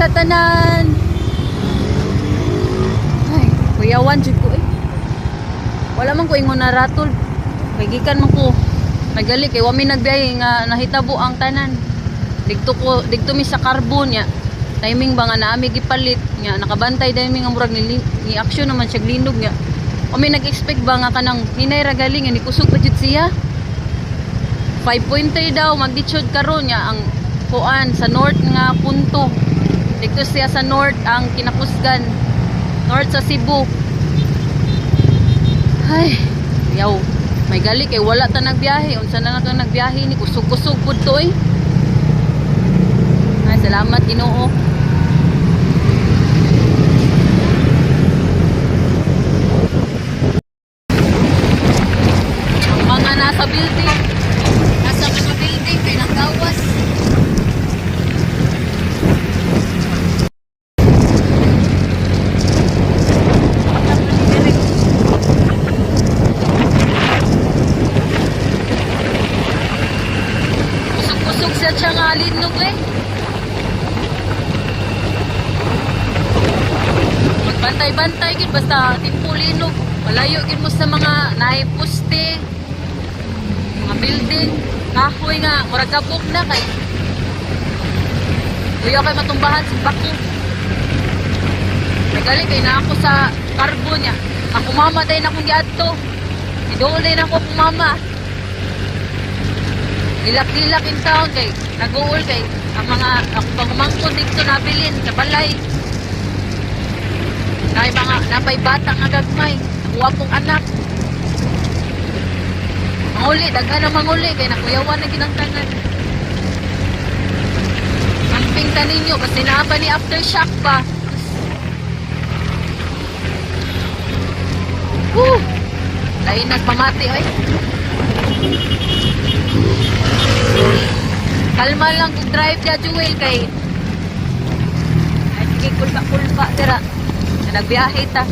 sa tanan. Ay, kuyawan jud ko eh. Wala man ko ingon na ratol. Kay gikan man ko. Nagali kay wa mi nagbiyahe nga nahitabo ang tanan. Digto mi sa carbon nya. Timing ba nga naami gipalit nya nakabantay dahil mi nga murag ni action naman siya linog nya. O may nag-expect ba nga kanang hinay ra galing ni kusog pa jud siya. 5.3 daw magditsud karon nya ang kuan sa north nga punto. Dito siya sa north ang kinakusgan. North sa Cebu. Ay, yaw. May gali kay wala ta nagbiyahe. Unsa na lang nagbiyahe ni kusog-kusog pud to eh. Ay, salamat Ginoo. Ang mga nasa building. Nasa mga building kay nagawas. Kusog-kusog siya nga linog eh. Magbantay-bantay gid basta timpulinog. Malayo gid mo sa mga naiposte. Mga building, kahoy nga murag kabuk na kay. Kuya kay matumbahan sa bako. Nagali kay na ako sa carbon niya. Ako mama day na akong giadto. Idole na ako mama. Dilak-dilak in town kay nag-uol kay ang mga ako pangumangkon dito nabilin sa balay. Napay bata nga gagmay. Nakuha kong anak. Manguli, daghan na manguli kay nakuyawan na ginangtanan. Camping tanin nyo kasi naaba ni aftershock pa. Woo! Lain nagpamati ay. Kalma lang kung drive ya Jewel kay. Ay sige kulba-kulba tira. Nagbiyahe ta.